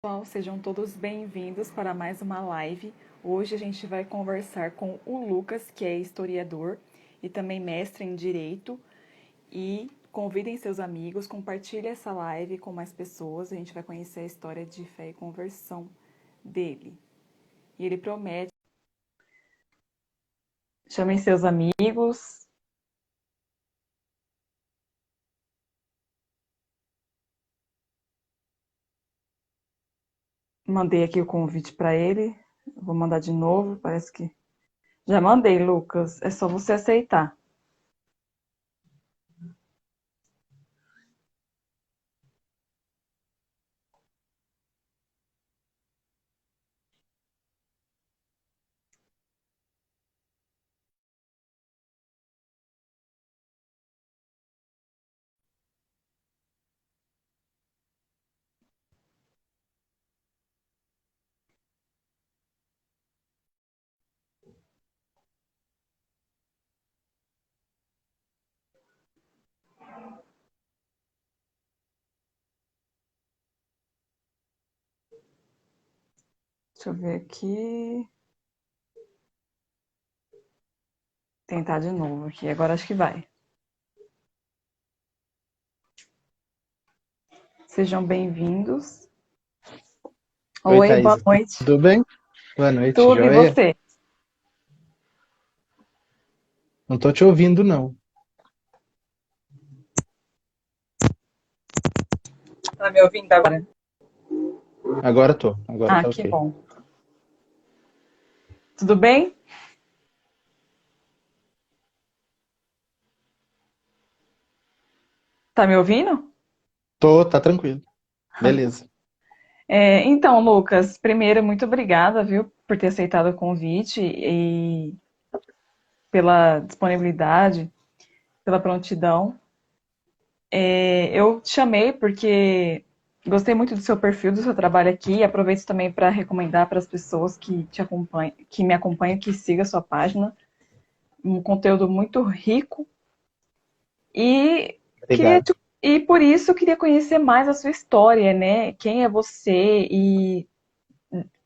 Pessoal, sejam todos bem-vindos para mais uma live. Hoje a gente vai conversar com o Lucas, que é historiador e também mestre em Direito. E convidem seus amigos, compartilhem essa live com mais pessoas. A gente vai conhecer a história de fé e conversão dele. E ele promete. Chamem seus amigos. Mandei aqui o convite para ele. Vou mandar de novo, parece que... Já mandei, Lucas. É só você aceitar. Deixa eu ver aqui. Tentar de novo aqui. Agora acho que vai. Sejam bem-vindos. Oi, Oi, boa Thaisa. noite. Tudo bem? Boa noite, Tudo e joia? você? Não tô te ouvindo, não. Tá me ouvindo agora? Agora tô. Agora Ah, tá que ok. bom. Tudo bem? Tá me ouvindo? Tô, tá tranquilo. Beleza. Então, Lucas, primeiro, muito obrigada, viu, por ter aceitado o convite e pela disponibilidade, pela prontidão. Eu te chamei porque gostei muito do seu perfil, do seu trabalho aqui, e aproveito também para recomendar para as pessoas que te acompanham, que me acompanham, que sigam a sua página. Um conteúdo muito rico e queria Obrigado. e por isso eu queria conhecer mais a sua história, né? Quem é você e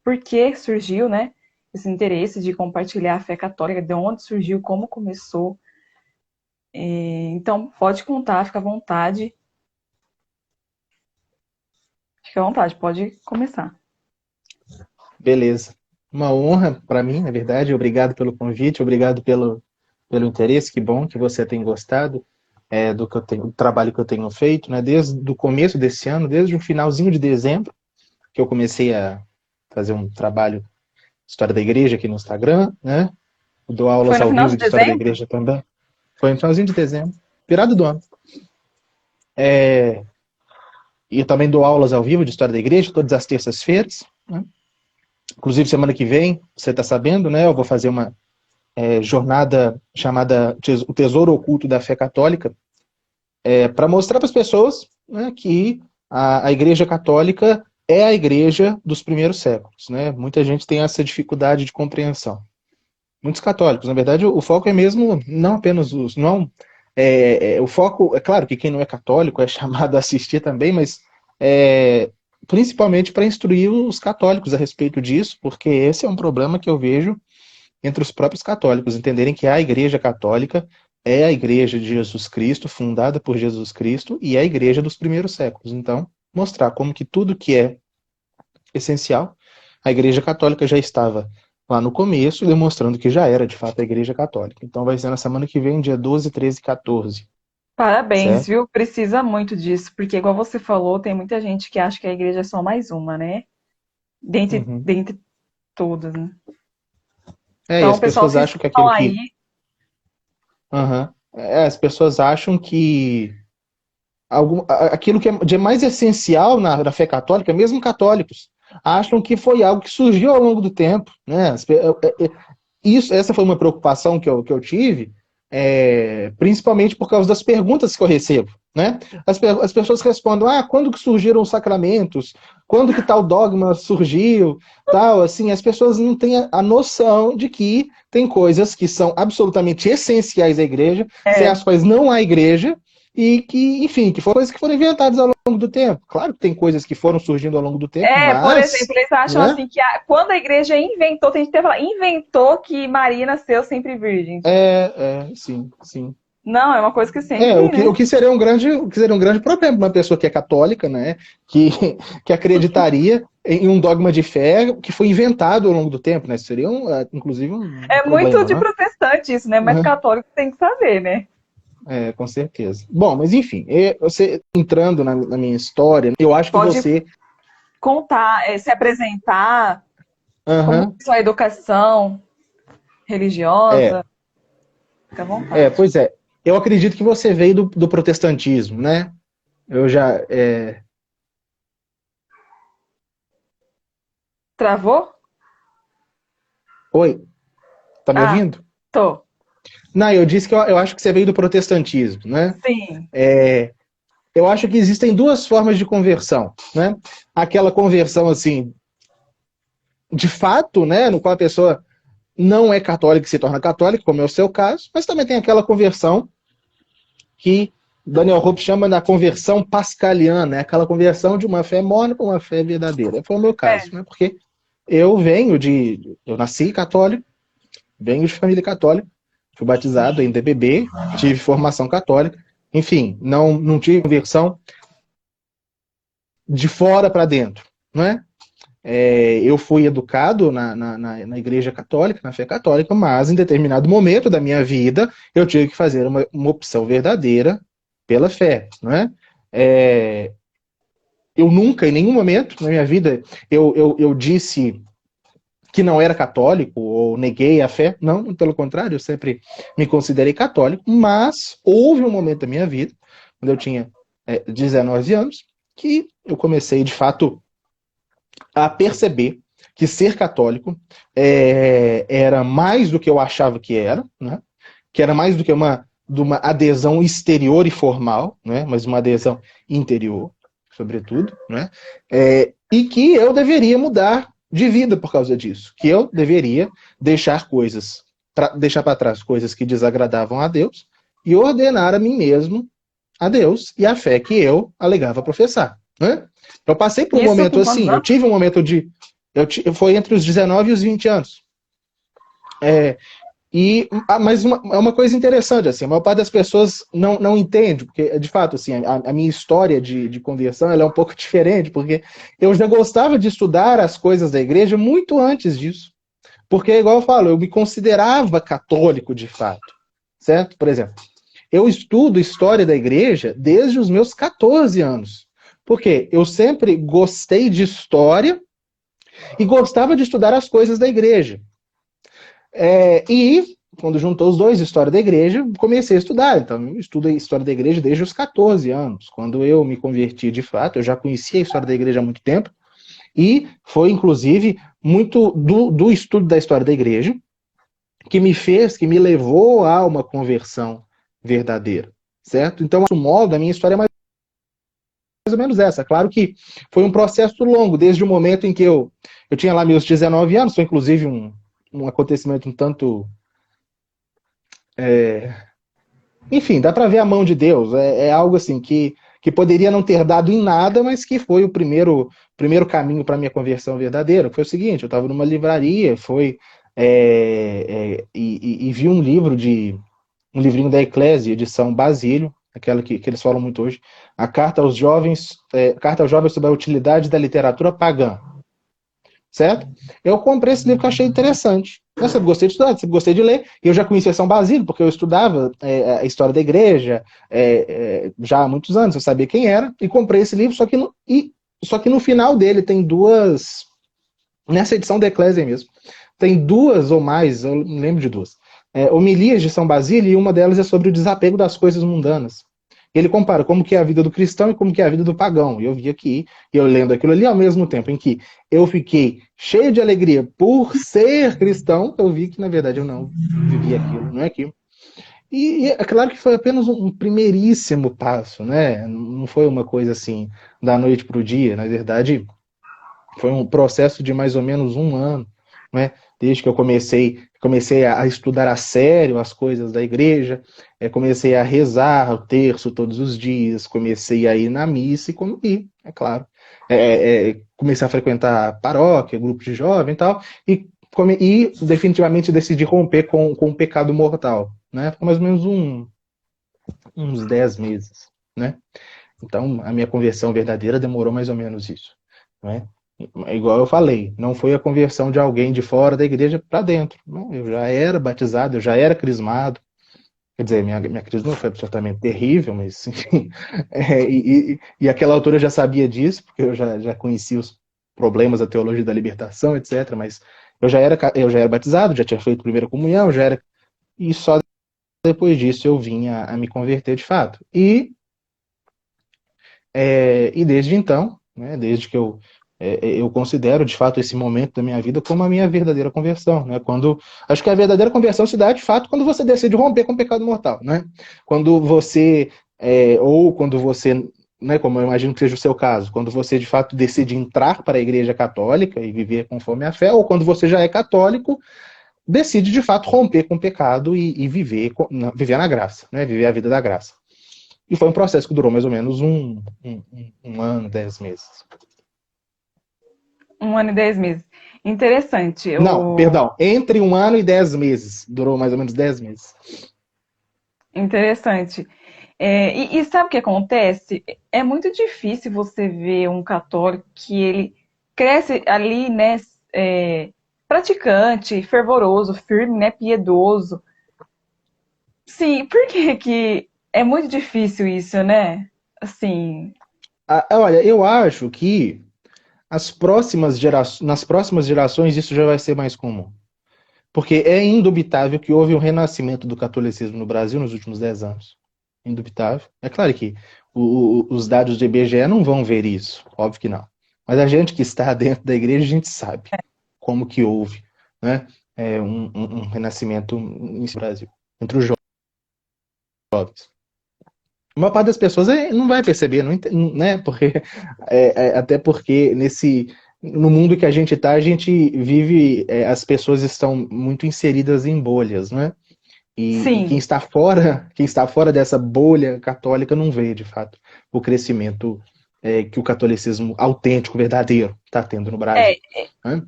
por que surgiu, né? Esse interesse de compartilhar a fé católica, de onde surgiu, como começou. Então, pode contar, fica à vontade, pode começar. Beleza. Uma honra para mim, na verdade. Obrigado pelo convite, obrigado pelo interesse. Que bom que você tem gostado do que eu tenho, do trabalho que eu tenho feito, né? Desde o começo desse ano, desde o finalzinho de dezembro, que eu comecei a fazer um trabalho de história da igreja aqui no Instagram, né? Eu dou Foi aulas no ao final de vivo de história da dezembro? igreja também. Foi no finalzinho de dezembro, virado do ano. É, E eu também dou aulas ao vivo de história da igreja, todas as terças-feiras, né? Inclusive, semana que vem, você está sabendo, né? Eu vou fazer uma jornada chamada O Tesouro Oculto da Fé Católica, para mostrar para as pessoas, né, que a Igreja Católica é a igreja dos primeiros séculos, né? Muita gente tem essa dificuldade de compreensão. Muitos católicos, na verdade, o foco é mesmo não apenas os. Não, o foco, é claro que quem não é católico é chamado a assistir também, mas é, principalmente para instruir os católicos a respeito disso, porque esse é um problema que eu vejo entre os próprios católicos, entenderem que a Igreja Católica é a Igreja de Jesus Cristo, fundada por Jesus Cristo, e é a Igreja dos primeiros séculos. Então, mostrar como que tudo que é essencial, a Igreja Católica já estava lá no começo, demonstrando que já era de fato a Igreja Católica. Então vai ser na semana que vem, dia 12, 13 e 14, Parabéns, certo? viu? Precisa muito disso, porque igual você falou, tem muita gente que acha que a igreja é só mais uma, né? Uhum. Dentre todas, né? E Então, as o pessoal, pessoas vocês acham que estão aquilo aí. que. Uhum. As pessoas acham que aquilo que é de mais essencial na fé católica, mesmo católicos, acham que foi algo que surgiu ao longo do tempo, né? Essa foi uma preocupação que eu tive, principalmente por causa das perguntas que eu recebo, né? As pessoas respondem: quando que surgiram os sacramentos? Quando que tal dogma surgiu? Tal, assim, as pessoas não têm a noção de que tem coisas que são absolutamente essenciais à igreja, sem É, as quais não há igreja, e que, enfim, que foram coisas que foram inventadas ao longo do tempo. Claro que tem coisas que foram surgindo ao longo do tempo, Por mas, exemplo, eles acham né? assim que quando a igreja inventou, tem que falar, inventou que Maria nasceu sempre virgem. Sim, sim. Não, é uma coisa que É, sempre, né? o que seria um grande problema para uma pessoa que é católica, né, que, que acreditaria em um dogma de fé que foi inventado ao longo do tempo, né? Seria, inclusive, um É muito problema, de né? protestante isso, né? Mas católico tem que saber, né? Com certeza. Bom, mas enfim, você entrando na minha história, eu acho que Pode você. contar, se apresentar, como Aham, foi sua educação é, religiosa, fica à vontade. pois é. Eu acredito que você veio do protestantismo, né? Eu já. Travou? Oi, tá me Ah, ouvindo? tô. Não, eu disse que eu acho que você veio do protestantismo, né? Sim. Eu acho que existem duas formas de conversão, né? Aquela conversão assim, de fato, né, no qual a pessoa não é católica e se torna católica, como é o seu caso, mas também tem aquela conversão que Daniel Hope chama da conversão pascaliana, né? Aquela conversão de uma fé morna para uma fé verdadeira. Foi o meu caso, É. né? Porque eu nasci católico, venho de família católica, fui batizado em DBB, tive formação católica, enfim, não tive conversão de fora para dentro, não é? Eu fui educado na igreja católica, na fé católica, mas em determinado momento da minha vida eu tive que fazer uma opção verdadeira pela fé, não é? É, eu nunca, em nenhum momento na minha vida, eu disse que não era católico ou neguei a fé, não, pelo contrário, eu sempre me considerei católico, mas houve um momento da minha vida, quando eu tinha 19 anos, que eu comecei de fato a perceber que ser católico era mais do que eu achava que era, né? Que era mais do que de uma adesão exterior e formal, né? Mas uma adesão interior, sobretudo, né? E que eu deveria mudar de vida por causa disso, que eu deveria deixar para trás coisas que desagradavam a Deus e ordenar a mim mesmo a Deus e a fé que eu alegava professar, né? Eu passei por um Isso momento com quantos assim, eu anos? tive um momento de. Foi entre os 19 e os 20 anos. É, mas é uma coisa interessante, assim, a maior parte das pessoas não entende, porque, de fato, assim, a minha história de conversão ela é um pouco diferente, porque eu já gostava de estudar as coisas da igreja muito antes disso. Porque, igual eu falo, eu me considerava católico de fato, certo? Por exemplo, eu estudo história da igreja desde os meus 14 anos. Porque eu sempre gostei de história e gostava de estudar as coisas da igreja. E quando juntou os dois, história da igreja, comecei a estudar. Então, eu estudo a história da igreja desde os 14 anos. Quando eu me converti de fato, eu já conhecia a história da igreja há muito tempo. E foi, inclusive, muito do estudo da história da igreja que me levou a uma conversão verdadeira. Certo? Então, o modo da minha história é mais ou menos essa. Claro que foi um processo longo, desde o momento em que eu tinha lá meus 19 anos, foi inclusive um acontecimento um tanto. Enfim, dá para ver a mão de Deus. É algo assim que poderia não ter dado em nada, mas que foi o primeiro caminho para a minha conversão verdadeira. Foi o seguinte: eu estava numa livraria, e vi um livrinho da Eclésia, de São Basílio, aquela que eles falam muito hoje, a Carta aos Jovens sobre a Utilidade da Literatura Pagã, certo? Eu comprei esse livro que eu achei interessante. Eu sempre gostei de estudar, sempre gostei de ler, e eu já conhecia São Basílio, porque eu estudava a história da igreja já há muitos anos, eu sabia quem era, e comprei esse livro, só que no final dele tem duas, nessa edição da Eclésia mesmo, tem duas ou mais, eu não lembro de duas, homilias de São Basílio, e uma delas é sobre o desapego das coisas mundanas. Ele compara como que é a vida do cristão e como que é a vida do pagão. E eu vi aqui, e eu lendo aquilo ali, ao mesmo tempo em que eu fiquei cheio de alegria por ser cristão, eu vi que, na verdade, eu não vivi aquilo, não é aquilo. E é claro que foi apenas um primeiríssimo passo, né? Não foi uma coisa assim, da noite para o dia. Na verdade, foi um processo de mais ou menos um ano, né? Desde que eu comecei a estudar a sério as coisas da igreja, comecei a rezar o terço todos os dias, comecei a ir na missa é claro. Comecei a frequentar a paróquia, grupo de jovem e tal, e definitivamente decidi romper com o pecado mortal, né? Foi mais ou menos uns 10 meses, né? Então, a minha conversão verdadeira demorou mais ou menos isso, né? Igual eu falei, não foi a conversão de alguém de fora da igreja para dentro. Não, eu já era batizado, eu já era crismado. Quer dizer, minha crisma não foi absolutamente terrível, mas enfim. E àquela altura eu já sabia disso, porque eu já conhecia os problemas da teologia da libertação, etc. Mas eu já era batizado, já tinha feito primeira comunhão, já era. E só depois disso eu vim a me converter de fato. E desde então, né, desde que eu considero de fato esse momento da minha vida como a minha verdadeira conversão, né? Acho que a verdadeira conversão se dá de fato quando você decide romper com o pecado mortal, né? Quando você ou quando você, né, como eu imagino que seja o seu caso, quando você de fato decide entrar para a Igreja Católica e viver conforme a fé, ou quando você já é católico, decide de fato romper com o pecado e viver na graça, né? Viver a vida da graça. E foi um processo que durou mais ou menos um ano, 10 meses. 1 ano e 10 meses. Interessante. Não, perdão, entre 1 ano e 10 meses. Durou mais ou menos 10 meses. Interessante. E sabe o que acontece? É muito difícil você ver um católico que ele cresce ali, né, praticante, fervoroso, firme, né, piedoso. Sim, por que que é muito difícil isso, né? Assim, Olha, eu acho que nas próximas gerações isso já vai ser mais comum. Porque é indubitável que houve um renascimento do catolicismo no Brasil nos últimos 10 anos. Indubitável. É claro que os dados do IBGE não vão ver isso, óbvio que não. Mas a gente que está dentro da igreja, a gente sabe como que houve, né, um renascimento no Brasil, entre os jovens. A maior parte das pessoas não vai perceber, não, né? Porque, até porque no mundo que a gente está, a gente vive, as pessoas estão muito inseridas em bolhas, né? E sim. quem está fora dessa bolha católica não vê, de fato, o crescimento que o catolicismo autêntico, verdadeiro, está tendo no Brasil. É, Né?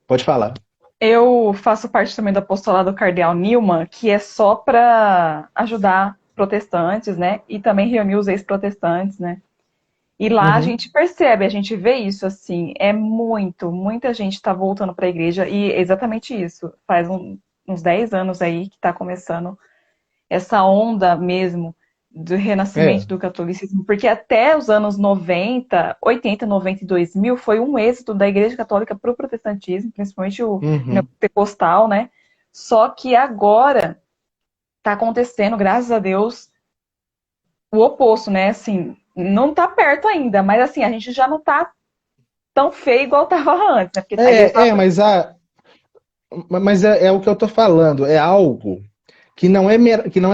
Pode falar. eu faço parte também do apostolado Cardeal Newman, que é só para ajudar protestantes, né? E também reunir os ex-protestantes, né? E lá a Uhum. gente percebe, a gente vê isso assim, muita gente está voltando para a igreja e é exatamente isso. Faz uns 10 anos aí que está começando essa onda mesmo do renascimento É. do catolicismo, porque até os anos 90, 80, 90 e 2000 foi um êxito da Igreja Católica para o protestantismo, principalmente o Uhum. neopentecostal, né? Só que agora está acontecendo, graças a Deus, o oposto, né? Assim, não tá perto ainda, mas assim, a gente já não tá tão feio igual tava antes, né? Porque a igreja É, tava... é, mas, mas é o que eu estou falando. É algo que não é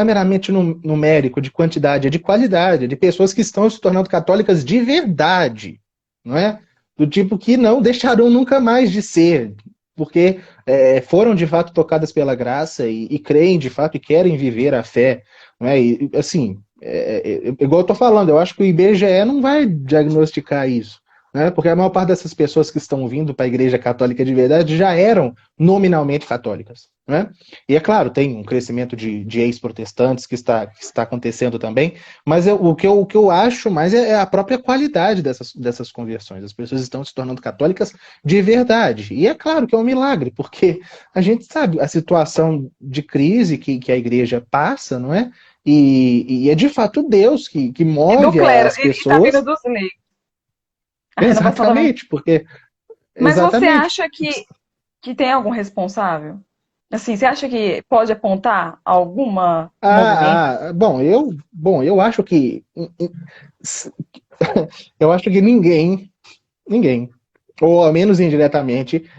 meramente numérico, de quantidade, é de qualidade, é de pessoas que estão se tornando católicas de verdade, não é? Do tipo que não deixarão nunca mais de ser, porque foram de fato tocadas pela graça e creem de fato e querem viver a fé, não é? E, assim, igual eu estou falando, eu acho que o IBGE não vai diagnosticar isso. Né? Porque a maior parte dessas pessoas que estão vindo para a Igreja Católica de verdade já eram nominalmente católicas. Né? E é claro, tem um crescimento de ex-protestantes que está acontecendo também, mas o que eu acho mais é a própria qualidade dessas conversões. As pessoas estão se tornando católicas de verdade. E é claro que é um milagre, porque a gente sabe a situação de crise que a igreja passa, não é? E é de fato Deus que E do move clero, as e tá vindo pessoas. dos leigos. A renovação também. Exatamente, porque. Mas você Exatamente. acha que tem algum responsável? Assim, você acha que pode apontar alguma movimento? Bom, eu acho que eu acho que ninguém, ou ao menos indiretamente,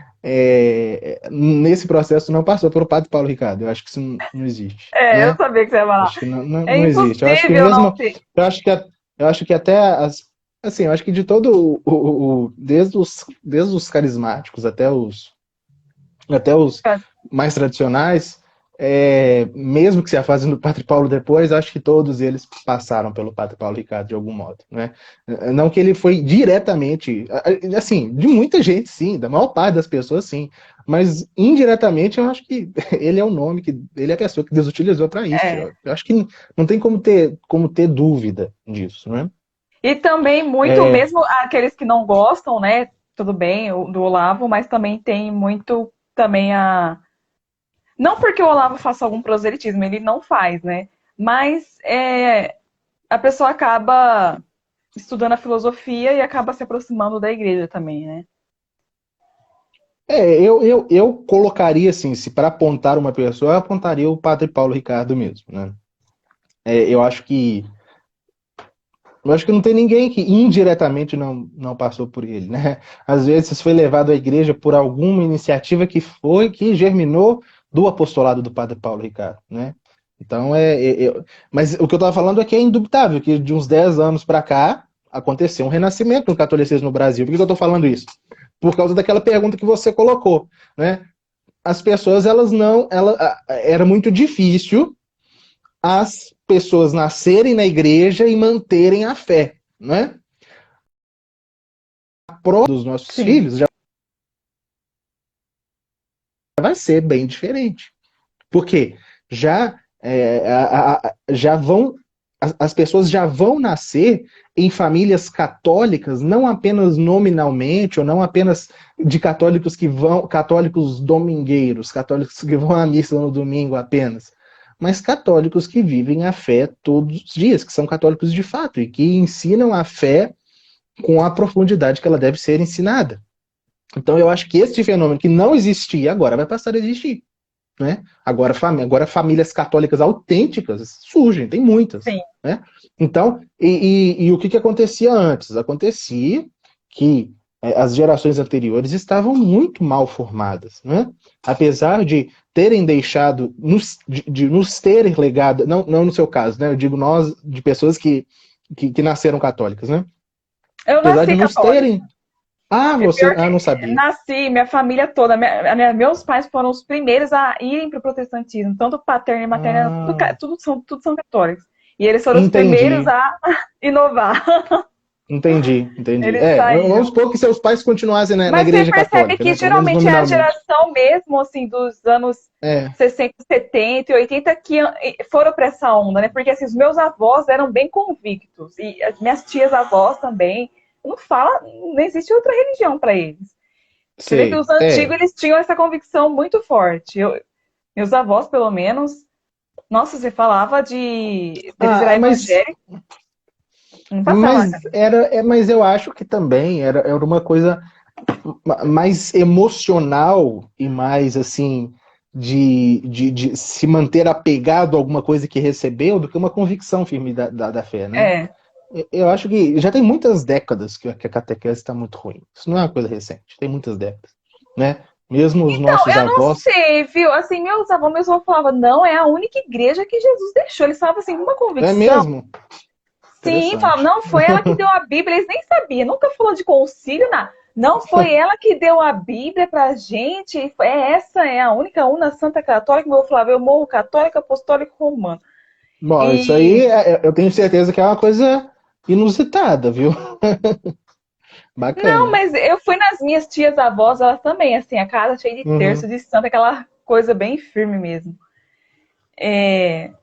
nesse processo não passou pelo Padre Paulo Ricardo. Eu acho que isso não existe, Eu né? sabia que você ia falar. Acho que não, É não existe. Eu acho que impossível não mesmo, ter. eu acho que até assim, eu acho que de todo desde os carismáticos até até os mais tradicionais, mesmo que se afastem do Padre Paulo depois, acho que todos eles passaram pelo Padre Paulo Ricardo de algum modo, né? Não que ele foi diretamente, assim, de muita gente, sim, da maior parte das pessoas, sim, mas indiretamente eu acho que ele é o nome, que ele é a pessoa que Deus utilizou para isso. É. Eu acho que não tem como ter dúvida disso, né? E também muito, É, mesmo aqueles que não gostam, né? Tudo bem, do Olavo, mas também tem muito também a. Não porque o Olavo faça algum proselitismo, ele não faz, né? Mas a pessoa acaba estudando a filosofia e acaba se aproximando da igreja também, né? eu colocaria assim, se para apontar uma pessoa, eu apontaria o Padre Paulo Ricardo mesmo, né? Eu acho que não tem ninguém que indiretamente não passou por ele, né? Às vezes foi levado à igreja por alguma iniciativa que germinou do apostolado do Padre Paulo Ricardo, né? Então mas o que eu estava falando é que é indubitável que de uns 10 anos para cá aconteceu um renascimento no catolicismo no Brasil. Por que eu estou falando isso? Por causa daquela pergunta que você colocou, né? As pessoas era muito difícil as pessoas nascerem na igreja e manterem a fé, né? A prova dos nossos Sim. filhos já vai ser bem diferente, porque já vão as pessoas já vão nascer em famílias católicas, não apenas nominalmente, ou não apenas de católicos domingueiros, católicos que vão à missa no domingo apenas, mas católicos que vivem a fé todos os dias, que são católicos de fato, e que ensinam a fé com a profundidade que ela deve ser ensinada. Então eu acho que esse fenômeno que não existia agora vai passar a existir. Né? Agora famílias católicas autênticas surgem, tem muitas. Sim. Né? Então, e o que acontecia antes? Acontecia que as gerações anteriores estavam muito mal formadas. Né? Apesar de terem deixado, de nos terem legado, não no seu caso, né? Eu digo nós, de pessoas que nasceram católicas, né? Eu Apesar de nasci nos católica. terem. Ah, É você. pior que Ah, não sabia. nasci, minha família toda, meus pais foram os primeiros a irem para o protestantismo, tanto paterno e materno, Ah, tudo são católicos. E eles foram os primeiros entendi. a inovar. Entendi. Eles Vamos saíram. supor que seus pais continuassem na Mas você igreja percebe católica, que né? Pelo menos geralmente é a nominalmente. geração mesmo, assim, dos anos É, 60, 70 e 80 que foram para essa onda, né? Porque, assim, os meus avós eram bem convictos. E as minhas tias avós também. Não fala, não existe outra religião para eles. Você vê que sei. os antigos, eles tinham essa convicção muito forte. Meus avós, pelo menos, nossa, você falava de deles Ah, virar evangélico, não passava na mas cabeça. mas eu acho que também era uma coisa mais emocional e mais assim de se manter apegado a alguma coisa que recebeu do que uma convicção firme da fé, né? É. Eu acho que já tem muitas décadas que a catequese está muito ruim. Isso não é uma coisa recente, tem muitas décadas, né? Mesmo os Então, nossos eu não avós. sei, viu? Assim, meus avós falavam, não, é a única igreja que Jesus deixou. Eles falavam assim, uma É convicção. mesmo? Sim, falavam, Interessante. não, foi ela que deu a Bíblia. Eles nem sabiam, nunca falou de concílio, nada. Não foi ela que deu a Bíblia pra gente. Essa é a única una santa católica. Eu falava, eu morro católico, apostólico, romano. Bom, isso aí E eu tenho certeza que é uma coisa inusitada, viu? não, Bacana. mas eu fui nas minhas tias avós, elas também, assim, a casa cheia de terço, Uhum. de santo, aquela coisa bem firme mesmo.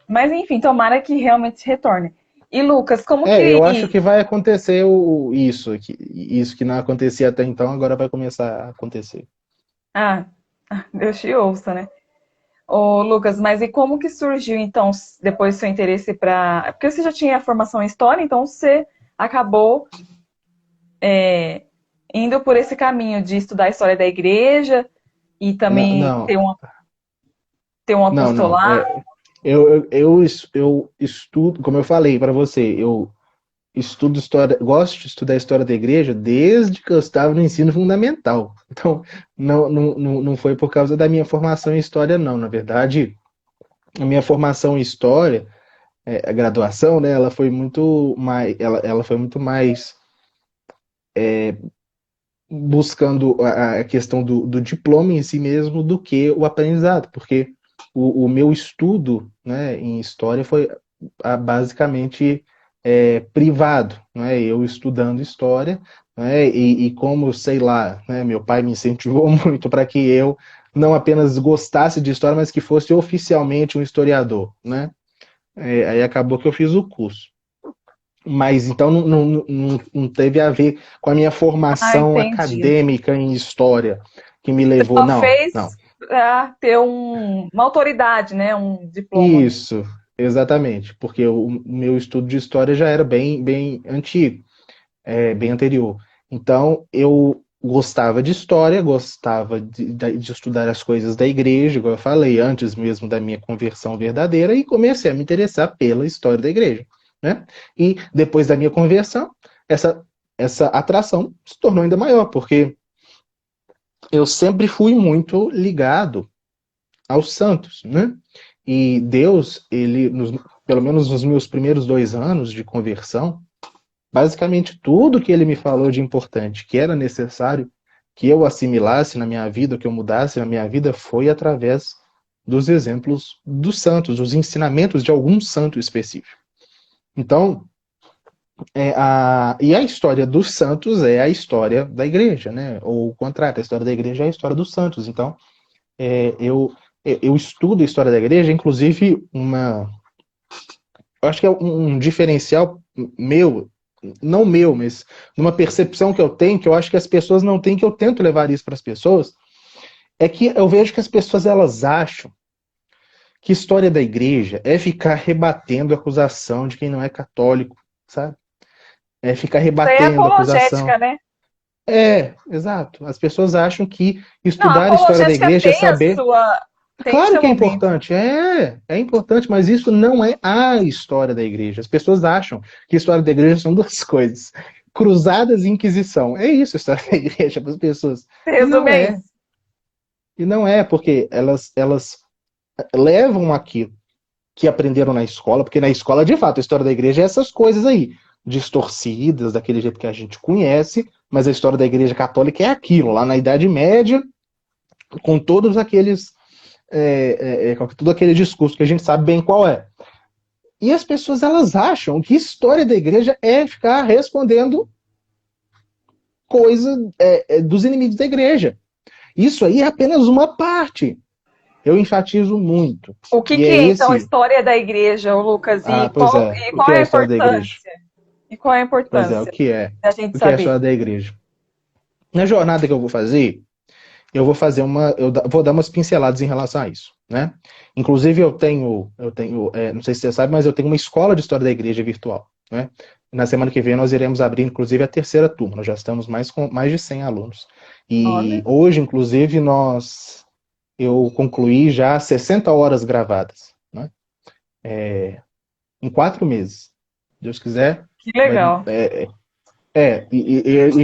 Mas enfim, tomara que realmente retorne. E Lucas, como Eu acho que. que vai acontecer isso que não acontecia até então, agora vai começar a acontecer. Ah, Deus te ouça, né? Ô, Lucas, mas e como que surgiu, então, depois seu interesse para. Porque você já tinha formação em história, então você acabou indo por esse caminho de estudar a história da igreja e Não, também não, ter um não. apostolado. Eu estudo, como eu falei para você, eu estudo história, gosto de estudar a história da igreja desde que eu estava no ensino fundamental. Então, não foi por causa da minha formação em história, não. Na verdade, a minha formação em história, a graduação, né, ela foi muito mais buscando a questão do diploma em si mesmo do que o aprendizado, porque o meu estudo, né, em história foi basicamente privado, né, eu estudando história, né, e como, sei lá, né, meu pai me incentivou muito para que eu não apenas gostasse de história, mas que fosse oficialmente um historiador, né? Aí acabou que eu fiz o curso. Mas então não teve a ver com a minha Ah, formação entendi. acadêmica em história que me Você levou. só Não, não. fez ter uma autoridade, né? Um diploma. Isso, exatamente. Porque o meu estudo de história já era bem antigo, bem anterior. Então eu gostava de história, gostava de estudar as coisas da igreja, igual eu falei, antes mesmo da minha conversão verdadeira, e comecei a me interessar pela história da igreja, né? E depois da minha conversão, essa, essa atração se tornou ainda maior, porque eu sempre fui muito ligado aos santos, né? E Deus, pelo menos nos meus primeiros 2 anos de conversão, basicamente tudo que ele me falou de importante, que era necessário que eu assimilasse na minha vida, que eu mudasse na minha vida, foi através dos exemplos dos santos, dos ensinamentos de algum santo específico. Então, e a história dos santos é a história da igreja, né? Ou o contrário, a história da igreja é a história dos santos. Então, eu estudo a história da igreja, inclusive eu acho que é um diferencial meu, não meu, mas numa percepção que eu tenho, que eu acho que as pessoas não têm, que eu tento levar isso para as pessoas, é que eu vejo que as pessoas elas acham que história da igreja é ficar rebatendo a acusação de quem não é católico, sabe? É ficar Isso aí é rebatendo a acusação. apologética, né? Exato. As pessoas acham que Não, a estudar a história da apologética igreja é saber. tem o Claro seu que é momento. importante, é importante, mas isso não é a história da igreja. As pessoas acham que a história da igreja são duas coisas: cruzadas e Inquisição. É isso a história da igreja para as pessoas. E não Resume é é. isso. E não é, porque elas levam aquilo que aprenderam na escola, porque na escola, de fato, a história da igreja é essas coisas aí, distorcidas, daquele jeito que a gente conhece, mas a história da igreja católica é aquilo, lá na Idade Média, com todos aqueles com todo aquele discurso que a gente sabe bem qual é. E as pessoas elas acham que história da igreja é ficar respondendo coisa dos inimigos da igreja. Isso aí é apenas uma parte. Eu enfatizo muito. O que E que é é, então, a esse. história da igreja, ô Lucas? Ah, pois é. E O que qual é é a a história da igreja? importância? E qual é a Pois é, o importância que é? da gente O que é a saber? história da igreja? Na jornada que eu vou fazer, vou dar umas pinceladas em relação a isso, né? Inclusive não sei se você sabe, mas eu tenho uma escola de história da igreja virtual, né? Na semana que vem nós iremos abrir, inclusive, a terceira turma. Nós já estamos com mais de 100 alunos. E Olha, hoje, inclusive, eu concluí já 60 horas gravadas, né? Em 4 meses. Se Deus quiser, que vai, legal.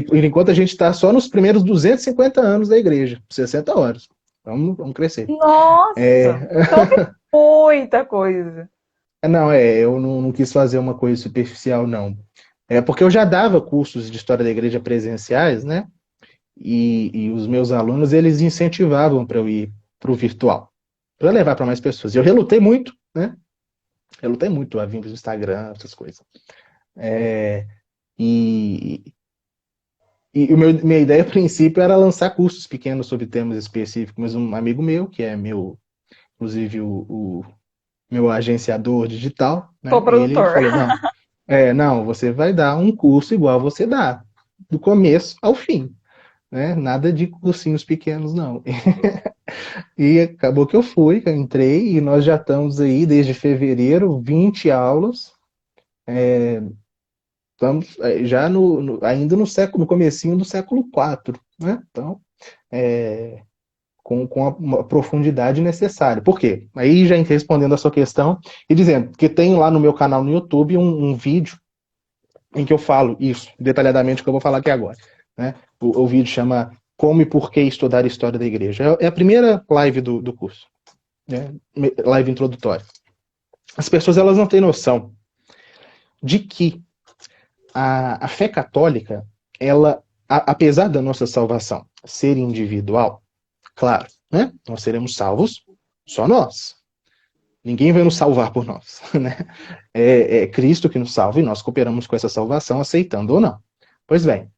por enquanto a gente está só nos primeiros 250 anos da igreja, 60 horas. Vamos crescer. Nossa! É, Então tem muita coisa. não, eu não quis fazer uma coisa superficial, não. É porque eu já dava cursos de história da igreja presenciais, né? E os meus alunos, eles incentivavam para eu ir para o virtual, para levar para mais pessoas. E eu relutei muito, né? Relutei muito a vir para o Instagram, essas coisas. É, e minha ideia a princípio era lançar cursos pequenos sobre temas específicos, mas um amigo meu, que é inclusive o meu agenciador digital, Sou né? Ele produtor. falou, não, você vai dar um curso igual você dá, do começo ao fim, né? Nada de cursinhos pequenos, não. E acabou que que eu entrei, e nós já estamos aí desde fevereiro, 20 aulas. Estamos já ainda no comecinho do século IV, né? Então, com uma profundidade necessária. Por quê? Aí já respondendo a sua questão e dizendo que tem lá no meu canal no YouTube um vídeo em que eu falo isso, detalhadamente, o que eu vou falar aqui agora. Né? O vídeo chama Como e Por que Estudar História da Igreja. É a primeira live do curso, né? Live introdutória. As pessoas elas não têm noção de que a fé católica, ela apesar da nossa salvação ser individual, claro, né? Nós seremos salvos só nós. Ninguém vai nos salvar por nós, né? É Cristo que nos salva e nós cooperamos com essa salvação, aceitando ou não. Pois bem,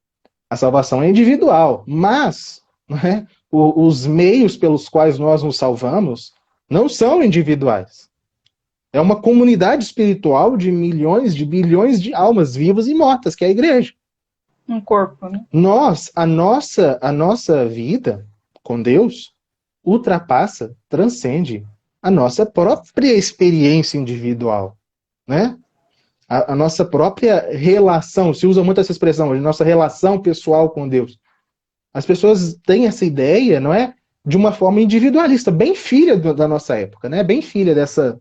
a salvação é individual, mas, né, os meios pelos quais nós nos salvamos não são individuais. É uma comunidade espiritual de milhões, de bilhões de almas vivas e mortas, que é a igreja. Um corpo, né? A nossa vida com Deus ultrapassa, transcende a nossa própria experiência individual, né? A nossa própria relação, se usa muito essa expressão, a nossa relação pessoal com Deus. As pessoas têm essa ideia, não é? De uma forma individualista, bem filha da nossa época, né? Bem filha dessa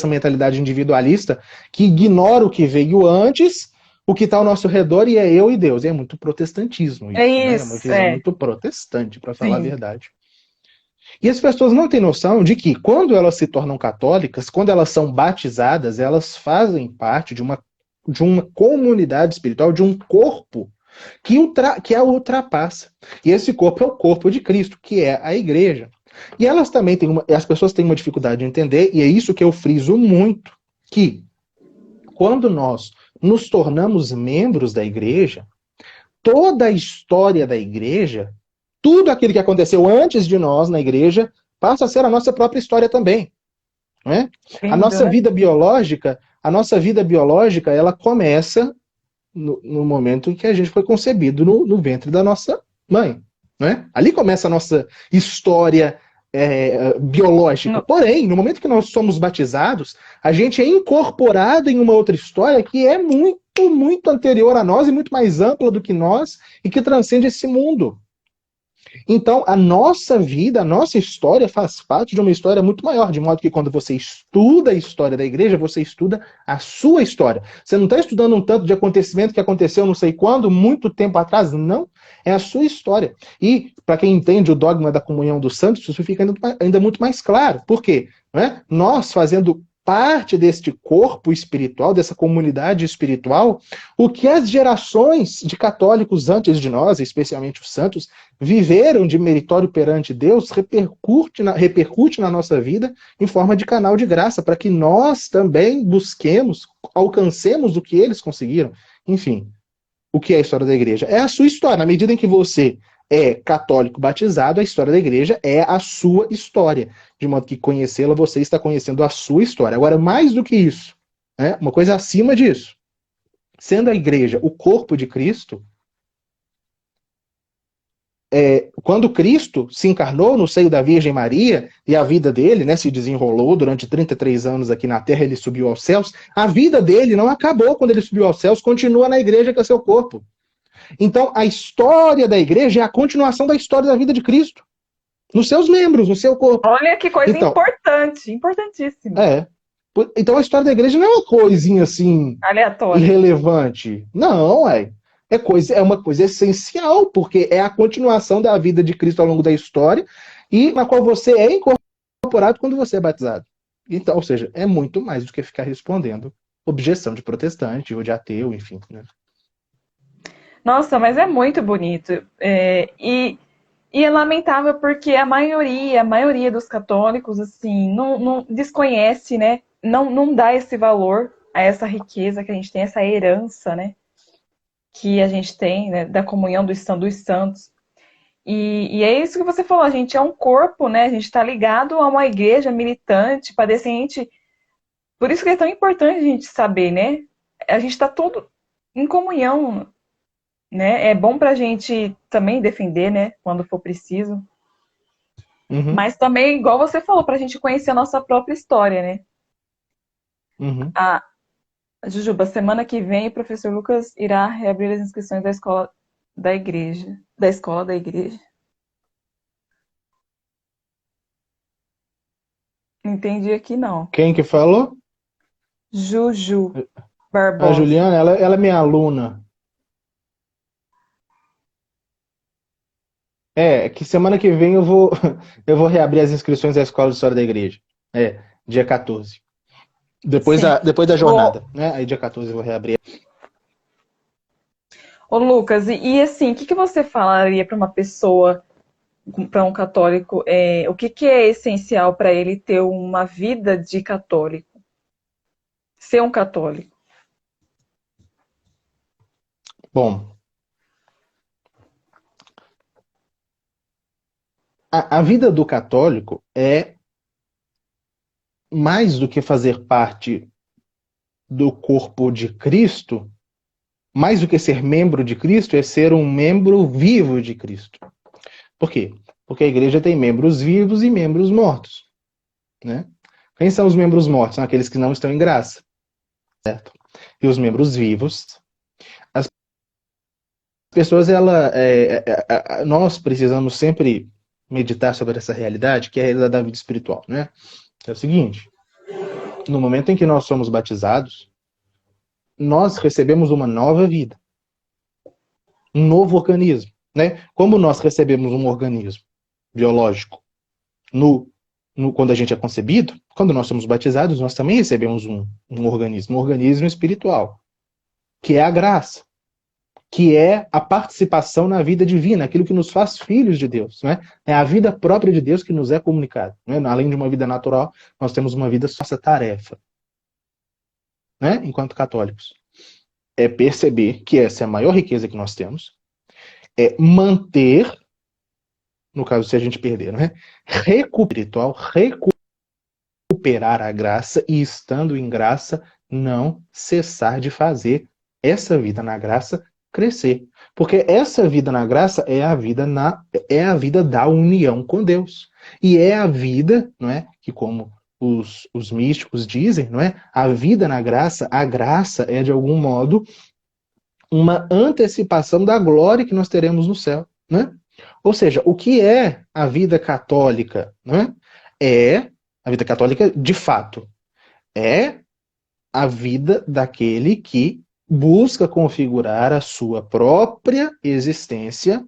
mentalidade individualista que ignora o que veio antes, o que está ao nosso redor e é eu e Deus. E é muito protestantismo isso, É né? É isso, uma visão é. muito protestante, para falar a Sim. verdade. E as pessoas não têm noção de que, quando elas se tornam católicas, quando elas são batizadas, elas fazem parte de uma comunidade espiritual, de um corpo que a ultrapassa. E esse corpo é o corpo de Cristo, que é a igreja. E elas também as pessoas têm uma dificuldade de entender, e é isso que eu friso muito, que quando nós nos tornamos membros da igreja, toda a história da igreja, tudo aquilo que aconteceu antes de nós na igreja, passa a ser a nossa própria história também. Não é? A Lindo, nossa né? vida biológica, ela começa no momento em que a gente foi concebido no ventre da nossa mãe. Não é? Ali começa a nossa história biológica. No- Porém, no momento que nós somos batizados, a gente é incorporado em uma outra história que é muito, muito anterior a nós e muito mais ampla do que nós e que transcende esse mundo. Então, a nossa vida, a nossa história faz parte de uma história muito maior, de modo que quando você estuda a história da igreja, você estuda a sua história. Você não está estudando um tanto de acontecimento que aconteceu não sei quando, muito tempo atrás, não. É a sua história. E, para quem entende o dogma da comunhão dos santos, isso fica ainda muito mais claro. Por quê? Não é? Nós, fazendo parte deste corpo espiritual, dessa comunidade espiritual, o que as gerações de católicos antes de nós, especialmente os santos, viveram de meritório perante Deus, repercute na nossa vida em forma de canal de graça, para que nós também busquemos, alcancemos o que eles conseguiram. Enfim, o que é a história da igreja? É a sua história. Na medida em que você é católico batizado, a história da igreja é a sua história. De modo que conhecê-la, você está conhecendo a sua história. Agora, mais do que isso, né, uma coisa acima disso, sendo a igreja o corpo de Cristo, quando Cristo se encarnou no seio da Virgem Maria e a vida dele, né, se desenrolou durante 33 anos aqui na Terra, ele subiu aos céus, a vida dele não acabou quando ele subiu aos céus, continua na igreja que é seu corpo. Então, a história da igreja é a continuação da história da vida de Cristo, nos seus membros, no seu corpo. Olha que coisa Então, importante, importantíssima. então a história da igreja não é uma coisinha assim Aleatória. irrelevante. Não, é uma coisa essencial, porque é a continuação da vida de Cristo ao longo da história e na qual você é incorporado quando você é batizado. Então, ou seja, é muito mais do que ficar respondendo objeção de protestante ou de ateu, enfim. Né? Nossa, mas é muito bonito. E é lamentável porque a maioria dos católicos, assim, não desconhece, né? Não dá esse valor a essa riqueza que a gente tem, essa herança, né? Que a gente tem, né? Da comunhão dos santos. E é isso que você falou, a gente é um corpo, né? A gente está ligado a uma igreja militante, padecente. Por isso que é tão importante a gente saber, né? A gente está todo em comunhão, né? É bom para a gente também defender, né? Quando for preciso. Uhum, Mas também, igual você falou, para a gente conhecer a nossa própria história, né? uhum. A Jujuba, semana que vem, o professor Lucas irá reabrir as inscrições da escola da igreja. Da escola da igreja. Entendi aqui não. Quem que falou? Juju A Barbosa. Juliana, ela é minha aluna. Que semana que vem eu vou reabrir as inscrições da Escola de História da Igreja. Dia 14. Depois Sim. da Vou, jornada, né? Aí dia 14 eu vou reabrir. Ô Lucas, e assim, o que que você falaria para uma pessoa, para um católico, o que que é essencial para ele ter uma vida de católico, ser um católico? Bom, a vida do católico é mais do que fazer parte do corpo de Cristo, mais do que ser membro de Cristo, é ser um membro vivo de Cristo. Por quê? Porque a igreja tem membros vivos e membros mortos, né? Quem são os membros mortos? São aqueles que não estão em graça, certo? E os membros vivos, as pessoas, nós precisamos sempre meditar sobre essa realidade, que é a realidade da vida espiritual, né? É o seguinte, no momento em que nós somos batizados, nós recebemos uma nova vida, um novo organismo, né? Como nós recebemos um organismo biológico quando a gente é concebido, quando nós somos batizados, nós também recebemos um organismo espiritual, que é a graça, que é a participação na vida divina, aquilo que nos faz filhos de Deus, né? É a vida própria de Deus que nos é comunicada, né? Além de uma vida natural, nós temos uma vida nossa tarefa, né? Enquanto católicos, é perceber que essa é a maior riqueza que nós temos, é manter, no caso se a gente perder, né? Recuperar a graça e, estando em graça, não cessar de fazer essa vida na graça crescer. Porque essa vida na graça é a vida da união com Deus. E é a vida, não é? Que como os místicos dizem, não é? A vida na graça, a graça é de algum modo uma antecipação da glória que nós teremos no céu, né? Ou seja, o que é a vida católica, né? É a vida católica de fato. É a vida daquele que busca configurar a sua própria existência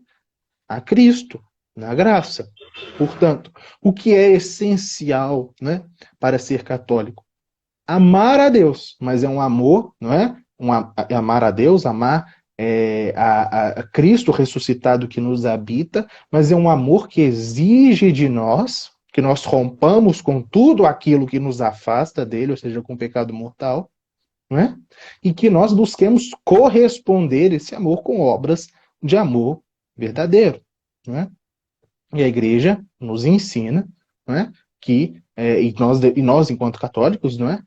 a Cristo, na graça. Portanto, o que é essencial, né, para ser católico? Amar a Deus, mas é um amor, não é? Amar a Deus, amar a Cristo ressuscitado que nos habita, mas é um amor que exige de nós que nós rompamos com tudo aquilo que nos afasta dele, ou seja, com o pecado mortal, não é? E que nós busquemos corresponder esse amor com obras de amor verdadeiro, não é? E a igreja nos ensina, não é? Que nós enquanto católicos, não é?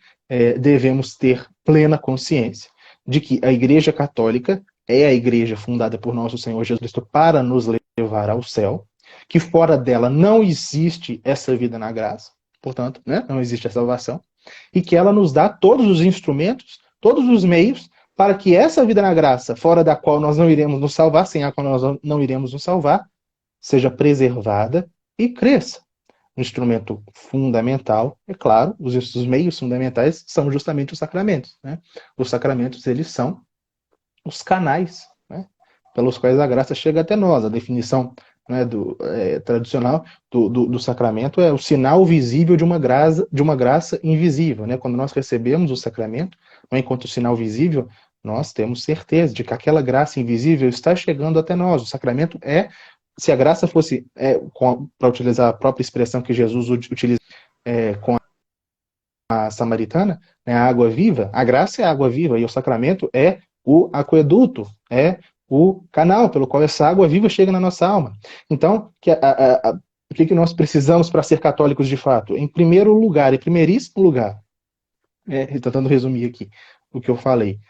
Devemos ter plena consciência de que a Igreja Católica é a igreja fundada por nosso Senhor Jesus Cristo para nos levar ao céu, que fora dela não existe essa vida na graça, portanto, né? Não existe a salvação, e que ela nos dá todos os instrumentos, todos os meios para que essa vida na graça, fora da qual nós não iremos nos salvar, sem a qual nós não iremos nos salvar, seja preservada e cresça. Um instrumento fundamental, é claro, os meios fundamentais são justamente os sacramentos, né? Os sacramentos, eles são os canais, né, pelos quais a graça chega até nós. A definição, né, tradicional do sacramento é o sinal visível de uma graça invisível, né? Quando nós recebemos o sacramento, enquanto sinal visível, nós temos certeza de que aquela graça invisível está chegando até nós. O sacramento se a graça fosse, para utilizar a própria expressão que Jesus utiliza com a samaritana, né, a água viva, a graça é a água viva e o sacramento é o aqueduto, é o canal pelo qual essa água viva chega na nossa alma. Então, o que nós precisamos para ser católicos de fato? Em primeiro lugar, em primeiríssimo lugar, tentando resumir aqui o que eu falei,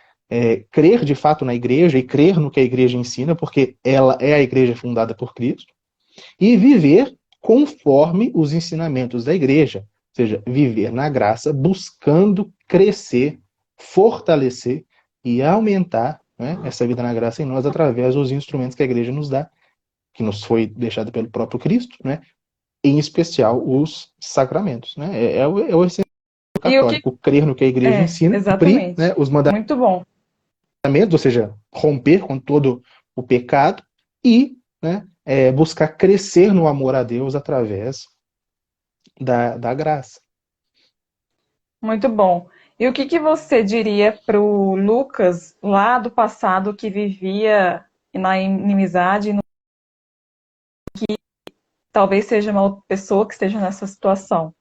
crer de fato na igreja e crer no que a igreja ensina, porque ela é a igreja fundada por Cristo, e viver conforme os ensinamentos da igreja, ou seja, viver na graça, buscando crescer, fortalecer e aumentar, né, essa vida na graça em nós através dos instrumentos que a igreja nos dá, que nos foi deixado pelo próprio Cristo, né, em especial os sacramentos. Né, é o essencial E o que católico, crer no que a igreja ensina, cumprir, exatamente. né, os Muito bom. mandamentos, ou seja, romper com todo o pecado e, né, buscar crescer no amor a Deus através da graça. Muito bom. E o que que você diria pro Lucas lá do passado que vivia na inimizade, talvez seja uma pessoa que esteja nessa situação?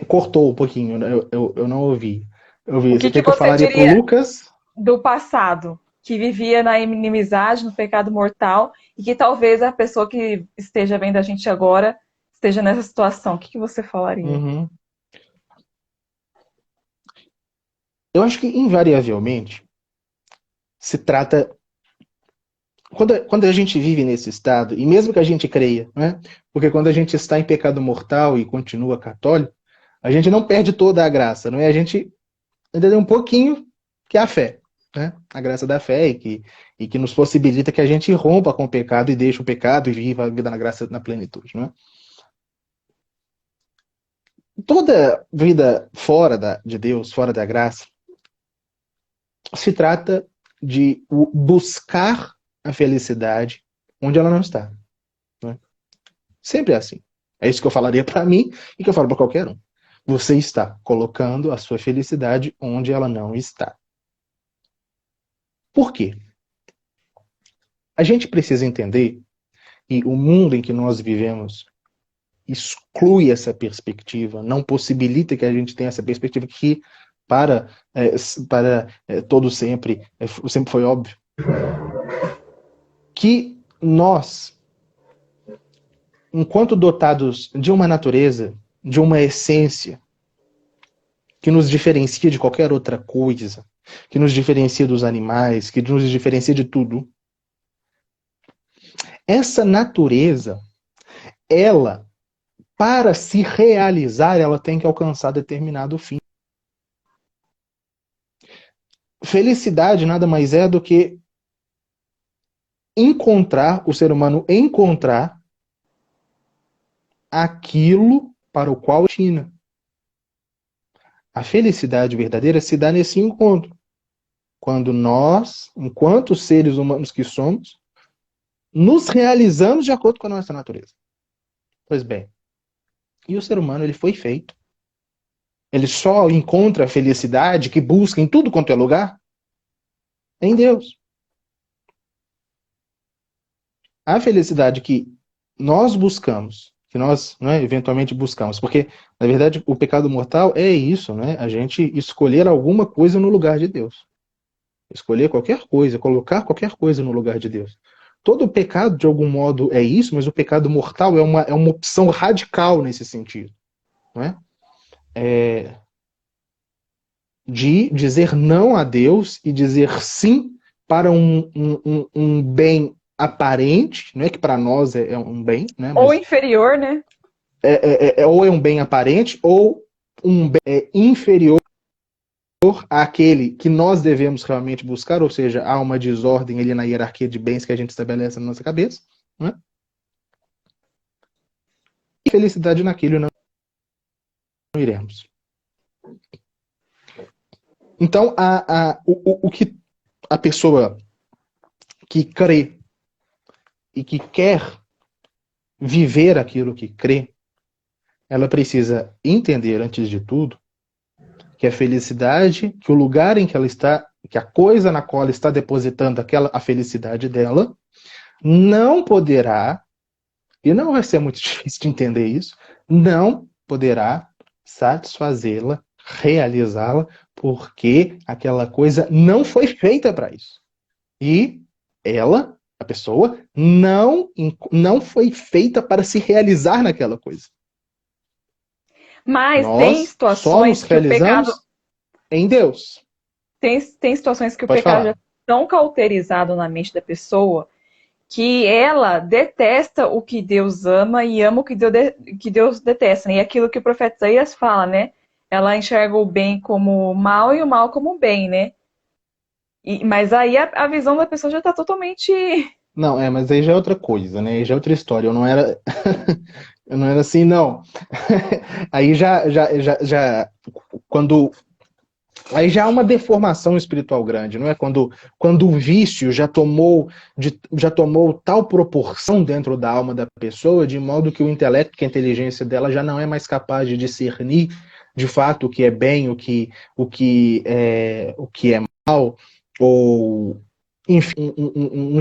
Cortou um pouquinho, né? Eu não ouvi. Eu O vi. Você que que quer que eu você falaria pro diria Lucas? do passado que vivia na inimizade, no pecado mortal e que talvez a pessoa que esteja vendo a gente agora esteja nessa situação? O que que você falaria? Uhum. Eu acho que, invariavelmente, se trata. Quando a gente vive nesse estado, e mesmo que a gente creia, né? Porque quando a gente está em pecado mortal e continua católico, a gente não perde toda a graça, não é? A gente ainda tem um pouquinho que é a fé, né? A graça da fé e que nos possibilita que a gente rompa com o pecado e deixe o pecado e viva a vida na graça na plenitude, né? Toda vida de Deus, fora da graça, se trata de buscar a felicidade onde ela não está, né? Sempre é assim. É isso que eu falaria para mim e que eu falo para qualquer um. Você está colocando a sua felicidade onde ela não está. Por quê? A gente precisa entender que o mundo em que nós vivemos exclui essa perspectiva, não possibilita que a gente tenha essa perspectiva que para, é, todo sempre foi óbvio, que nós, enquanto dotados de uma natureza, de uma essência que nos diferencia de qualquer outra coisa, que nos diferencia dos animais, que nos diferencia de tudo, essa natureza, ela, para se realizar, ela tem que alcançar determinado fim. Felicidade nada mais é do que o ser humano encontrar aquilo para o qual destina. A felicidade verdadeira se dá nesse encontro. Quando nós, enquanto seres humanos que somos, nos realizamos de acordo com a nossa natureza. Pois bem, e o ser humano ele foi feito. Ele só encontra a felicidade que busca em tudo quanto é lugar em Deus. A felicidade que nós buscamos, que nós, né, eventualmente buscamos, porque na verdade o pecado mortal é isso, né? A gente escolher alguma coisa no lugar de Deus. Escolher qualquer coisa, colocar qualquer coisa no lugar de Deus. Todo pecado, de algum modo, é isso, mas o pecado mortal é uma opção radical nesse sentido. Não é? De dizer não a Deus e dizer sim para um bem aparente, não é que para nós é um bem, né? Ou Mas inferior, né? ou é um bem aparente ou um bem inferior àquele que nós devemos realmente buscar, ou seja, há uma desordem ali na hierarquia de bens que a gente estabelece na nossa cabeça, né? E felicidade naquilo não iremos. Então, o que a pessoa que crê e que quer viver aquilo que crê, ela precisa entender, antes de tudo, que a felicidade, que o lugar em que ela está, que a coisa na qual ela está depositando a felicidade dela, não poderá, e não vai ser muito difícil de entender isso, não poderá satisfazê-la, realizá-la, porque aquela coisa não foi feita para isso. E ela, a pessoa, não foi feita para se realizar naquela coisa. Mas tem Nós só nos situações que o pecado realizamos em Deus. tem situações que o Pode pecado já falar. é tão cauterizado na mente da pessoa que ela detesta o que Deus ama e ama o que Deus detesta, né? E aquilo que o profeta Isaías fala, né? Ela enxerga o bem como mal e o mal como bem, né? Mas aí a visão da pessoa já está totalmente. Não, mas aí já é outra coisa, né? Aí já é outra história. Eu não era, eu não era assim, não. Aí quando, aí já há uma deformação espiritual grande, não é? Quando o vício já tomou tal proporção dentro da alma da pessoa, de modo que o intelecto, que a inteligência dela já não é mais capaz de discernir de fato o que é bem, o que é mal, ou enfim, um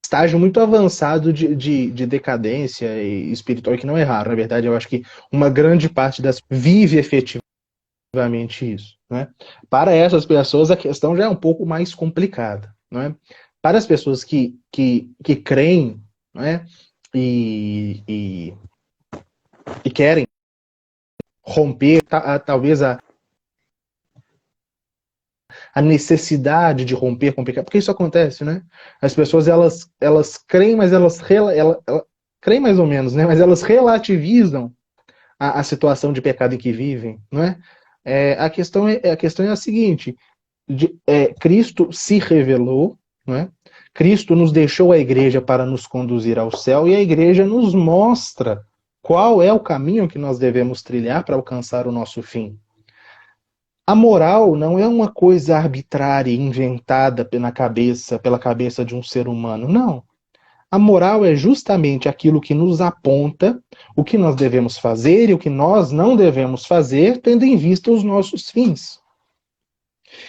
estágio muito avançado de decadência espiritual, que não é raro. Na verdade, eu acho que uma grande parte das vive efetivamente isso, né? Para essas pessoas, a questão já é um pouco mais complicada, não é? Para as pessoas que creem, não é? E, e, e querem romper, talvez a necessidade de romper com o pecado, porque isso acontece, né? As pessoas, elas creem, mas ela creem mais ou menos, né? Mas elas relativizam a situação de pecado em que vivem, não é? A questão é a seguinte, Cristo se revelou, não é? Cristo nos deixou a igreja para nos conduzir ao céu, e a igreja nos mostra qual é o caminho que nós devemos trilhar para alcançar o nosso fim. A moral não é uma coisa arbitrária, inventada pela cabeça de um ser humano. Não. A moral é justamente aquilo que nos aponta o que nós devemos fazer e o que nós não devemos fazer, tendo em vista os nossos fins.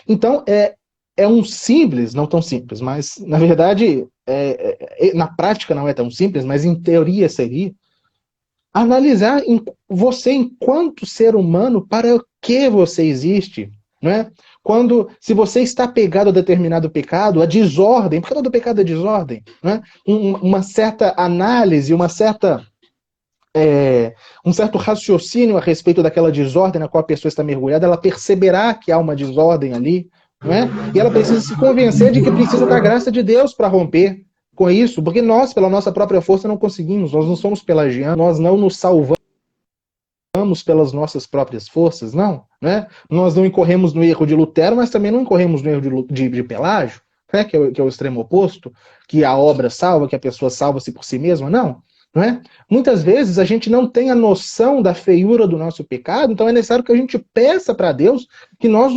Então, é um simples, não tão simples, mas, na verdade, na prática não é tão simples, mas em teoria seria, analisar você enquanto ser humano, para que você existe, não é? Se você está pegado a determinado pecado, a desordem, porque todo pecado é desordem, não é? Uma certa análise, um certo raciocínio a respeito daquela desordem na qual a pessoa está mergulhada, ela perceberá que há uma desordem ali, não é? E ela precisa se convencer de que precisa da graça de Deus para romper com isso, porque nós, pela nossa própria força, não conseguimos, nós não somos pelagianos, nós não nos salvamos pelas nossas próprias forças, não, né? Nós não incorremos no erro de Lutero, mas também não incorremos no erro de Pelágio, né? Que é o extremo oposto, que a obra salva, que a pessoa salva-se por si mesma, não. Não é? Muitas vezes a gente não tem a noção da feiura do nosso pecado, então é necessário que a gente peça para Deus que nós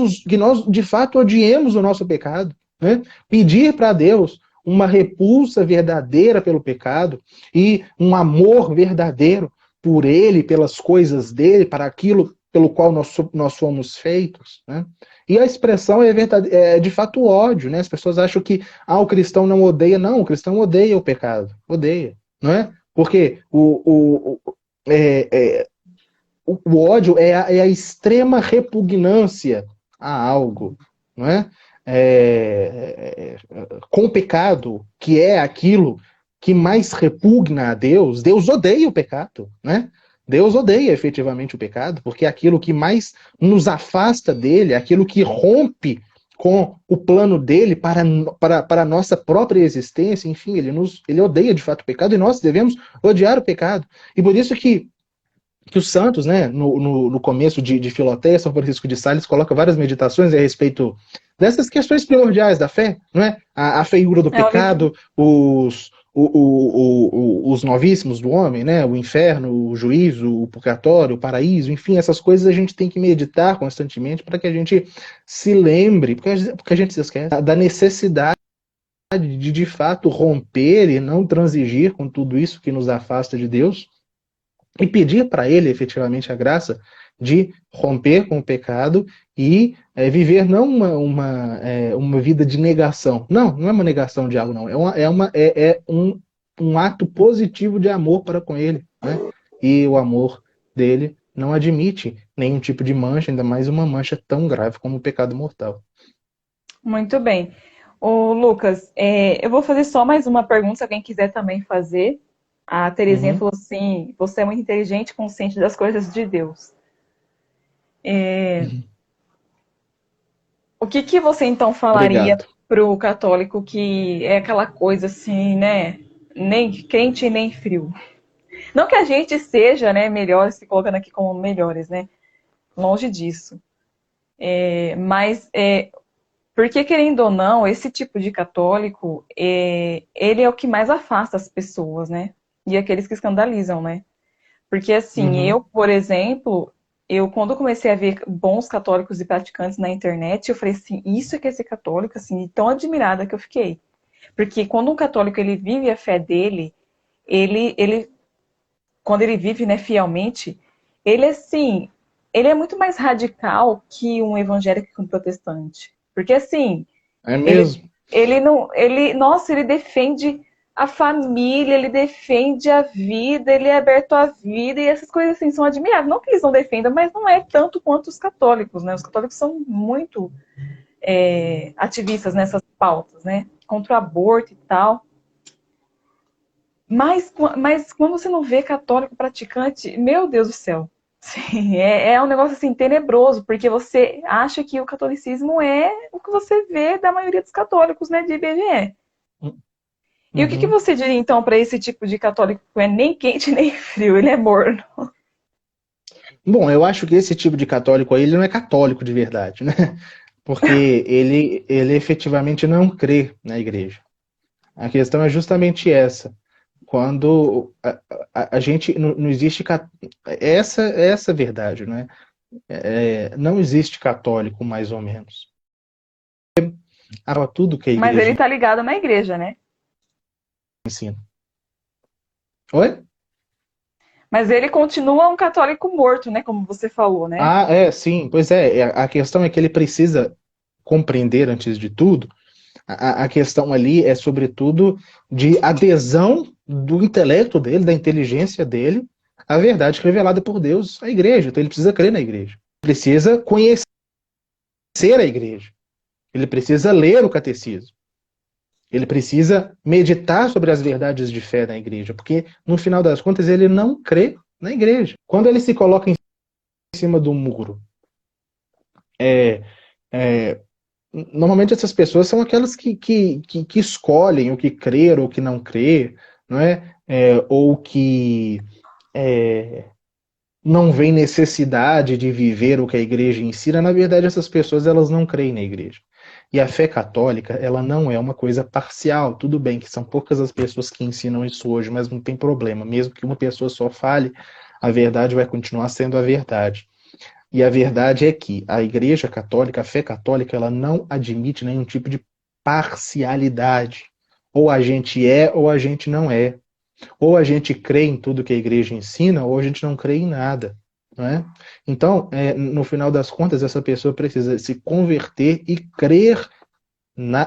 de fato odiemos o nosso pecado, né? Pedir para Deus uma repulsa verdadeira pelo pecado e um amor verdadeiro por ele, pelas coisas dele, para aquilo pelo qual nós fomos feitos, né? E a expressão é de fato o ódio, né? As pessoas acham que o cristão não odeia. Não, o cristão odeia o pecado, odeia, não é? Porque o ódio é a extrema repugnância a algo, não é? Com o pecado, que é aquilo que mais repugna a Deus, Deus odeia o pecado, né? Deus odeia efetivamente o pecado, porque é aquilo que mais nos afasta dele, é aquilo que rompe com o plano dele para a nossa própria existência, enfim, ele odeia de fato o pecado e nós devemos odiar o pecado. E por isso que os santos, né, no começo de Filoteia, São Francisco de Sales coloca várias meditações a respeito dessas questões primordiais da fé, não é? A feiura do pecado, os novíssimos do homem, né? O inferno, o juízo, o purgatório, o paraíso, enfim, essas coisas a gente tem que meditar constantemente para que a gente se lembre, porque a gente se esquece da necessidade de fato romper e não transigir com tudo isso que nos afasta de Deus e pedir para ele efetivamente a graça de romper com o pecado e viver não uma vida de negação. Não é uma negação de algo, não. Um ato positivo de amor para com ele, né? E o amor dele não admite nenhum tipo de mancha, ainda mais uma mancha tão grave como o pecado mortal. Muito bem. Ô, Lucas, eu vou fazer só mais uma pergunta, se alguém quiser também fazer. A Terezinha falou assim: você é muito inteligente e consciente das coisas de Deus. O que você então falaria Obrigado. para o católico que é aquela coisa assim, né? Nem quente nem frio. Não que a gente seja, né, melhores, se colocando aqui como melhores, né? Longe disso. Mas porque, querendo ou não, esse tipo de católico, ele é o que mais afasta as pessoas, né? E aqueles que escandalizam, né? Porque, assim, eu, por exemplo, quando comecei a ver bons católicos e praticantes na internet, eu falei assim, isso é que é ser católico, assim, tão admirada que eu fiquei. Porque quando um católico, ele vive a fé dele, ele quando ele vive, né, fielmente, ele, assim, ele é muito mais radical que um evangélico e um protestante. Porque assim, É ele, mesmo? ele não, nossa, ele defende a família, ele defende a vida, ele é aberto à vida, e essas coisas assim são admiráveis. Não que eles não defendam, mas não é tanto quanto os católicos, né? Os católicos são muito ativistas nessas pautas, né? Contra o aborto e tal. Mas quando você não vê católico praticante, meu Deus do céu. Sim, é um negócio assim tenebroso, porque você acha que o catolicismo é o que você vê da maioria dos católicos, né, de IBGE. E o que Uhum. você diria então para esse tipo de católico que é nem quente nem frio, ele é morno? Bom, eu acho que esse tipo de católico aí, ele não é católico de verdade, né? Porque ele efetivamente não crê na igreja. A questão é justamente essa. Quando a gente não existe essa verdade, né? Não existe católico mais ou menos. Tudo que a Mas ele igreja tá ligado na igreja, né? ensina. Oi? Mas ele continua um católico morto, né, como você falou, né? Ah, sim, pois a questão é que ele precisa compreender, antes de tudo, a questão ali é, sobretudo, de adesão do intelecto dele, da inteligência dele, à verdade revelada por Deus à igreja. Então ele precisa crer na igreja. Precisa conhecer a igreja. Ele precisa ler o catecismo. Ele precisa meditar sobre as verdades de fé da igreja, porque, no final das contas, ele não crê na igreja. Quando ele se coloca em cima do muro, é, é, normalmente essas pessoas são aquelas que escolhem o que crer ou o que não crer, não é? Ou que é, não veem necessidade de viver o que a igreja ensina. Na verdade, essas pessoas elas não creem na igreja. E a fé católica, ela não é uma coisa parcial. Tudo bem que são poucas as pessoas que ensinam isso hoje, mas não tem problema. Mesmo que uma pessoa só fale, a verdade vai continuar sendo a verdade. E a verdade é que a Igreja Católica, a fé católica, ela não admite nenhum tipo de parcialidade. Ou a gente é ou a gente não é. Ou a gente crê em tudo que a igreja ensina, ou a gente não crê em nada. Não é? Então, no final das contas, essa pessoa precisa se converter e crer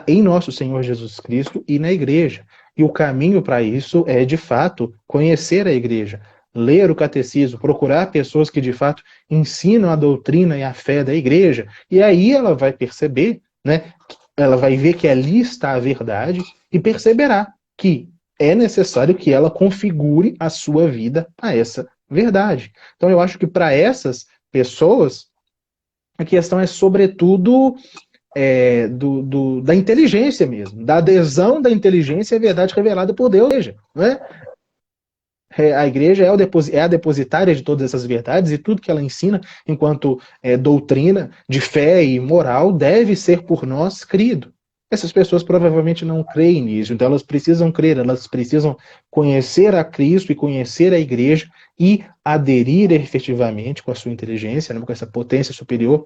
em nosso Senhor Jesus Cristo e na igreja. E o caminho para isso é, de fato, conhecer a igreja, ler o catecismo, procurar pessoas que, de fato, ensinam a doutrina e a fé da igreja. E aí ela vai perceber, né? Ela vai ver que ali está a verdade e perceberá que é necessário que ela configure a sua vida a essa verdade. Então, eu acho que para essas pessoas, a questão é, sobretudo, da inteligência mesmo, da adesão da inteligência à verdade revelada por Deus. Né? A igreja é a depositária de todas essas verdades e tudo que ela ensina enquanto doutrina de fé e moral deve ser por nós crido. Essas pessoas provavelmente não creem nisso, então elas precisam crer, elas precisam conhecer a Cristo e conhecer a igreja e aderir efetivamente com a sua inteligência, né, com essa potência superior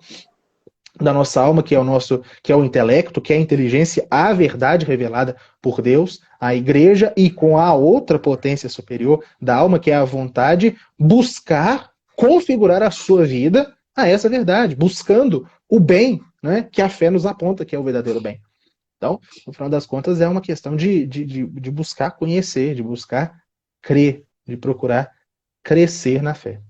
da nossa alma, que é o intelecto, que é a inteligência, a verdade revelada por Deus, a igreja, e com a outra potência superior da alma, que é a vontade, buscar configurar a sua vida a essa verdade, buscando o bem, né, que a fé nos aponta, que é o verdadeiro bem. Então, no final das contas, é uma questão de buscar conhecer, de buscar crer, de procurar crescer na fé.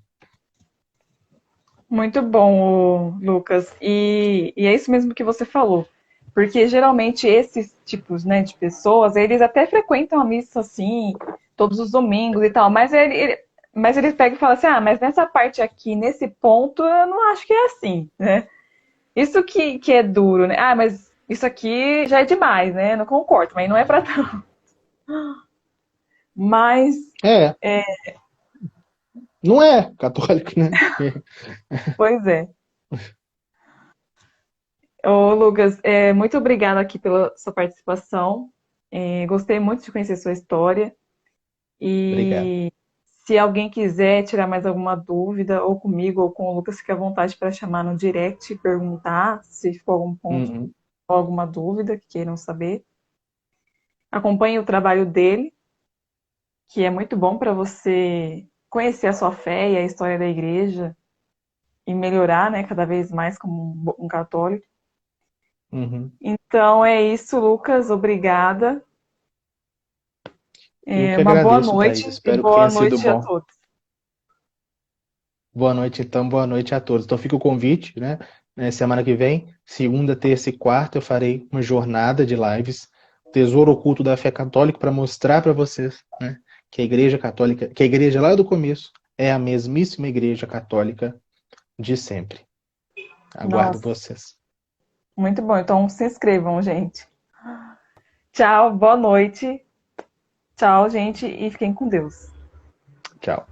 Muito bom, Lucas. E é isso mesmo que você falou. Porque geralmente esses tipos, né, de pessoas, eles até frequentam a missa assim, todos os domingos e tal, mas ele pega e fala assim: ah, mas nessa parte aqui, nesse ponto, eu não acho que é assim, né? Isso que é duro, né? Ah, mas isso aqui já é demais, né? Não concordo, mas não é pra tanto. Mas, É, não é católico, né? pois é. Ô, Lucas, muito obrigada aqui pela sua participação. Gostei muito de conhecer sua história. Obrigado. E se alguém quiser tirar mais alguma dúvida, ou comigo, ou com o Lucas, fique à vontade para chamar no direct e perguntar se ficou algum ponto Uhum. ou alguma dúvida que queiram saber. Acompanhe o trabalho dele, que é muito bom para você conhecer a sua fé e a história da igreja e melhorar, né, cada vez mais como um católico. Uhum. Então é isso, Lucas. Obrigada. Eu que Uma boa agradeço, Thaís. noite e Espero que boa tenha sido noite a bom. todos. Boa noite, então. Boa noite a todos. Então fica o convite, né? Semana que vem, segunda, terça e quarta, eu farei uma jornada de lives, Tesouro Oculto da Fé Católica, para mostrar para vocês, né, que a Igreja Católica, que a igreja lá do começo é a mesmíssima Igreja Católica de sempre. Aguardo Nossa, vocês. muito bom. Então se inscrevam, gente. Tchau, boa noite. Tchau, gente, e fiquem com Deus. Tchau.